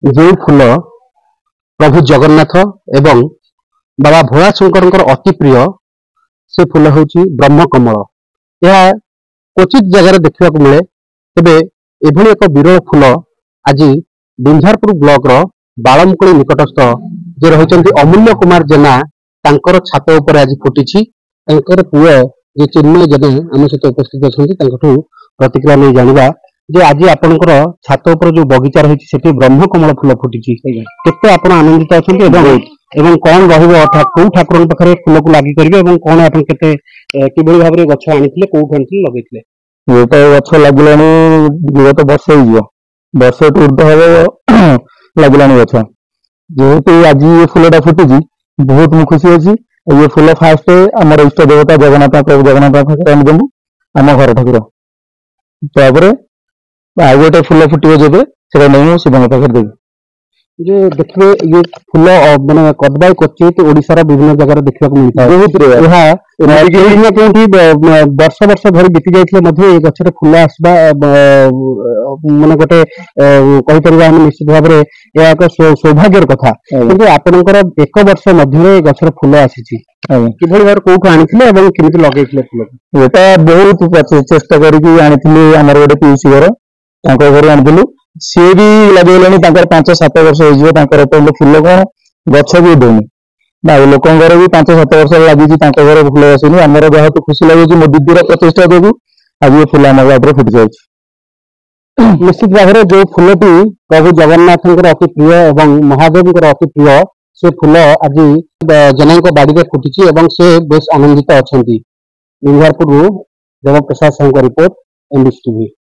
जो फूल प्रभु जगन्नाथ एवं बाबा भोला शंकर अति प्रिय से फूल हूँ ब्रह्म कमल। यह क्वचित जगह देखा मिले तेबे एभली एक विरल फूल आज बिंझारपुर ब्लॉक रो बालमुकुली निकटस्थ जे रही अमूल्य कुमार जेना तांकर छात उपर आज फुटी पुओ जे चिन्मय जेना आम सहित उपस्थित अच्छा प्रतिक्रिया नहीं जाना जे आज आपंकर छात उपर जो बगीचा रही सेठी ब्रह्म कमल फूल फुटी केते आपण आनंदित अच्छा कौन रौ ठाकुर पाखे फूल को लगी करेंगे कौन आप कि भाव में गछ आनी कौट आनी लगे ये तो गछ लगे विगत वर्ष वर्ष टू ऊर्ध हम लगे गछ जेहेतु आज ये फूलटा फुटी बहुत मुझे खुशी अच्छी। ये फूल फास्ट आमर इष्ट देवता जगन्नाथ पाखे आनी देमु आम घर ठाकुर तापर आ गोटे फूल फुटे जब से नहीं शिव पाखे देवी जो देखिए ये फूल माने कदबाई क्वचित ओडिशार विभिन्न जगह देखा मिलता है बहुत वर्ष वर्ष धरी बीती जाते गचर फूल आसवा माने गोटे कहीपर निश्चित भाव में यह एक सौभाग्यर कथा कि आपंकर एक वर्ष मध्य गचर फूल आसी कि भाव कौट आनी केमी लगे फूल ये बहुत चेष्टा करमर गोटे पीसी घर घर आनी सी भी लगे 5-7 वर्ष हो फूल कौन गछ भी दौनी लोक भी 5-7 वर्ष लगी घर फूल आसनी आम बहुत खुशी लगे मो दीदी प्रचेषा जो आज ये फूल आम गाँव फुटी जाए। निश्चित भाव में जो फूलटी प्रभु जगन्नाथ अति प्रिय एवं महादेव अति प्रिय से फूल आज जेना बाड़ी में फुटी से बेस आनंदित अच्छा। Binjharpur Dev Prasad Sahu report MBC TV.